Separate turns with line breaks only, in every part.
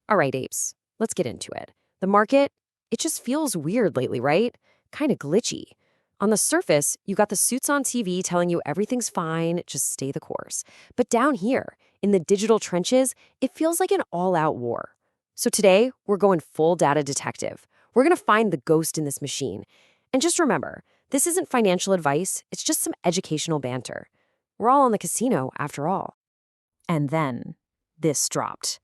All right, Apes, let's get into it. The market, it just feels weird lately, right? Kind of glitchy. On the surface, you got the suits on TV telling you everything's fine, just stay the course. But down here, in the digital trenches, it feels like an all-out war. So today, we're going full data detective. We're going to find the ghost in this machine. And just remember, this isn't financial advice, it's just some educational banter. We're all in the casino, after all.
And then this dropped.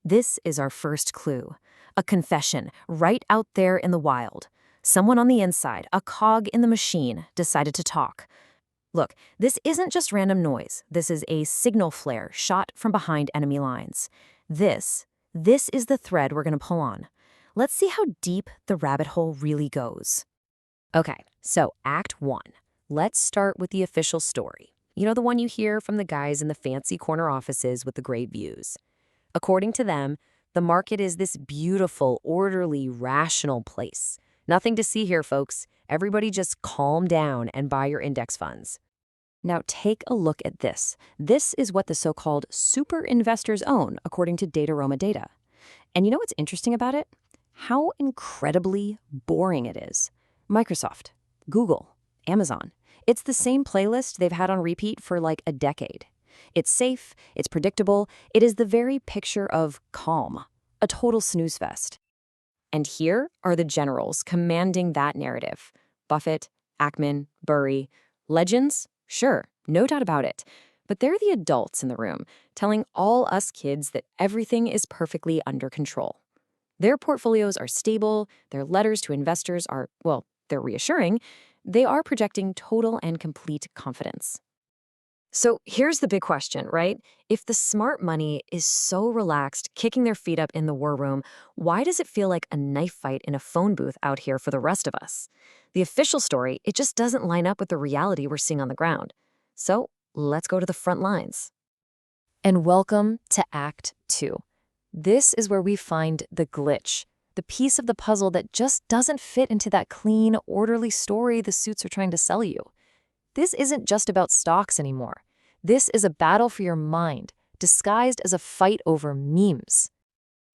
This is our first clue. A confession right out there in the wild. Someone on the inside, a cog in the machine, decided to talk. Look, this isn't just random noise. This is a signal flare shot from behind enemy lines. This is the thread we're going to pull on. Let's see how deep the rabbit hole really goes.
Okay, so Act 1. Let's start with the official story. You know, the one you hear from the guys in the fancy corner offices with the great views. According to them, the market is this beautiful, orderly, rational place. Nothing to see here, folks. Everybody just calm down and buy your index funds. Now take a look at this. This is what the so-called super investors own, according to Dataroma data. And you know what's interesting about it? How incredibly boring it is. Microsoft, Google, Amazon. It's the same playlist they've had on repeat for like a decade. It's safe, it's predictable, it is the very picture of calm, a total snooze fest. And here are the generals commanding that narrative. Buffett, Ackman, Burry. Legends? Sure, no doubt about it. But they're the adults in the room, telling all us kids that everything is perfectly under control. Their portfolios are stable, their letters to investors are, well, they're reassuring. They are projecting total and complete confidence. So here's the big question, right? If the smart money is so relaxed, kicking their feet up in the war room, why does it feel like a knife fight in a phone booth out here for the rest of us? The official story, it just doesn't line up with the reality we're seeing on the ground. So let's go to the front lines. And welcome to Act 2. This is where we find the glitch, the piece of the puzzle that just doesn't fit into that clean, orderly story the suits are trying to sell you. This isn't just about stocks anymore. This is a battle for your mind, disguised as a fight over memes.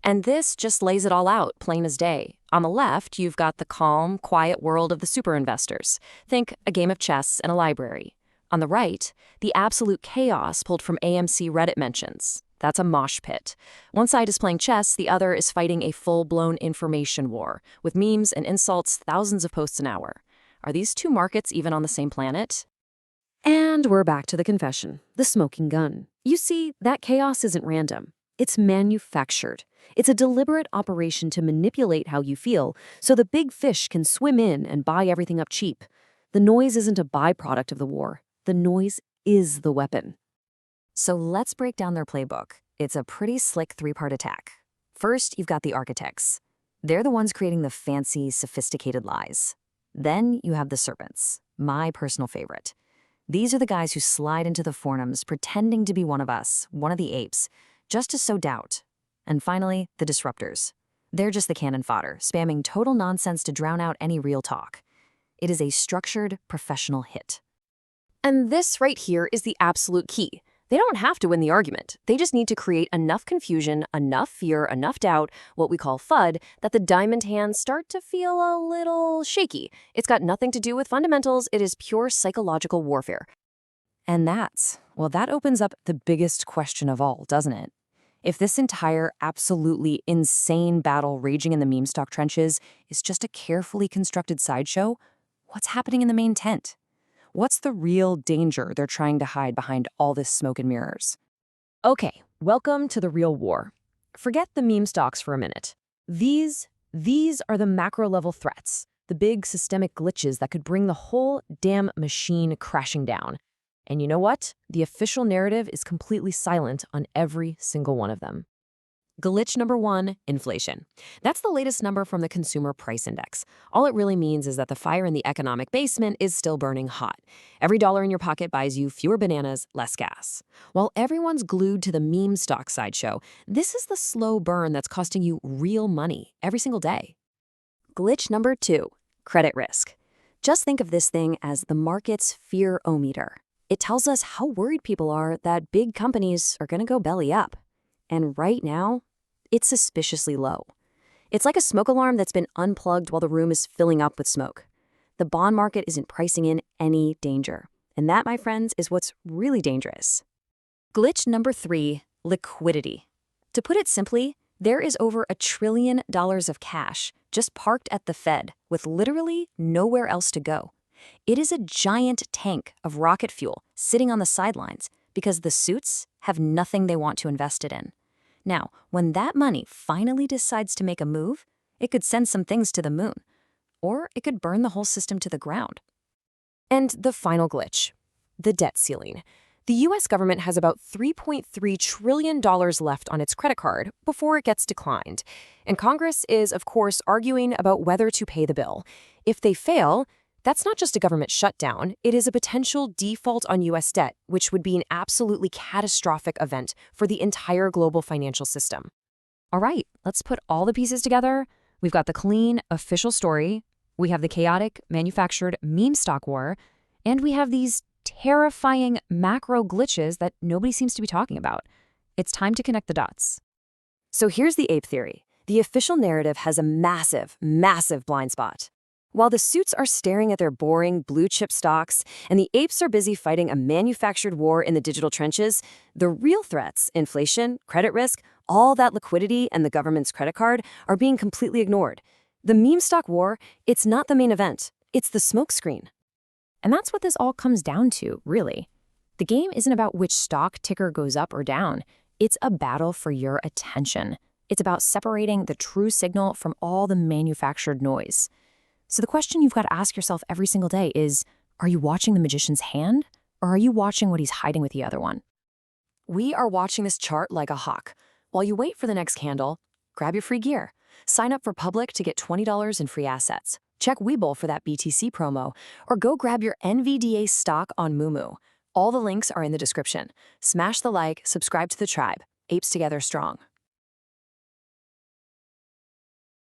And this just lays it all out, plain as day. On the left, you've got the calm, quiet world of the super investors. Think a game of chess and a library. On the right, the absolute chaos pulled from AMC Reddit mentions. That's a mosh pit. One side is playing chess, the other is fighting a full-blown information war, with memes and insults, thousands of posts an hour. Are these two markets even on the same planet? And we're back to the confession, the smoking gun. You see, that chaos isn't random. It's manufactured. It's a deliberate operation to manipulate how you feel so the big fish can swim in and buy everything up cheap. The noise isn't a byproduct of the war. The noise is the weapon. So let's break down their playbook. It's a pretty slick three-part attack. First, you've got the architects. They're the ones creating the fancy, sophisticated lies. Then you have the serpents, my personal favorite. These are the guys who slide into the forums pretending to be one of us, one of the apes, just to sow doubt. And finally, the disruptors. They're just the cannon fodder, spamming total nonsense to drown out any real talk. It is a structured, professional hit. And this right here is the absolute key. They don't have to win the argument. They just need to create enough confusion, enough fear, enough doubt, what we call FUD, that the diamond hands start to feel a little shaky. It's got nothing to do with fundamentals. It is pure psychological warfare. And that opens up the biggest question of all, doesn't it? If this entire absolutely insane battle raging in the meme stock trenches is just a carefully constructed sideshow, what's happening in the main tent? What's the real danger they're trying to hide behind all this smoke and mirrors? Okay, welcome to the real war. Forget the meme stocks for a minute. These are the macro-level threats, the big systemic glitches that could bring the whole damn machine crashing down. And you know what? The official narrative is completely silent on every single one of them. Glitch number 1, inflation. That's the latest number from the Consumer Price Index. All it really means is that the fire in the economic basement is still burning hot. Every dollar in your pocket buys you fewer bananas, less gas. While everyone's glued to the meme stock sideshow, this is the slow burn that's costing you real money every single day. Glitch number 2, credit risk. Just think of this thing as the market's fear-o-meter. It tells us how worried people are that big companies are going to go belly up. And right now, it's suspiciously low. It's like a smoke alarm that's been unplugged while the room is filling up with smoke. The bond market isn't pricing in any danger. And that, my friends, is what's really dangerous. Glitch number 3, liquidity. To put it simply, there is over $1 trillion of cash just parked at the Fed with literally nowhere else to go. It is a giant tank of rocket fuel sitting on the sidelines because the suits have nothing they want to invest it in. Now, when that money finally decides to make a move, it could send some things to the moon, or it could burn the whole system to the ground. And the final glitch, the debt ceiling. The US government has about $3.3 trillion left on its credit card before it gets declined. And Congress is, of course, arguing about whether to pay the bill. If they fail, that's not just a government shutdown, it is a potential default on US debt, which would be an absolutely catastrophic event for the entire global financial system. All right, let's put all the pieces together. We've got the clean, official story, we have the chaotic, manufactured meme stock war, and we have these terrifying macro glitches that nobody seems to be talking about. It's time to connect the dots. So here's the ape theory. The official narrative has a massive, massive blind spot. While the suits are staring at their boring blue-chip stocks and the apes are busy fighting a manufactured war in the digital trenches, the real threats, inflation, credit risk, all that liquidity and the government's credit card are being completely ignored. The meme stock war, it's not the main event. It's the smokescreen.
And that's what this all comes down to, really. The game isn't about which stock ticker goes up or down. It's a battle for your attention. It's about separating the true signal from all the manufactured noise. So the question you've got to ask yourself every single day is, are you watching the magician's hand, or are you watching what he's hiding with the other one?
We are watching this chart like a hawk. While you wait for the next candle, grab your free gear. Sign up for Public to get $20 in free assets. Check Webull for that BTC promo, or go grab your NVDA stock on Moomoo. All the links are in the description. Smash the like, subscribe to the tribe. Apes together strong.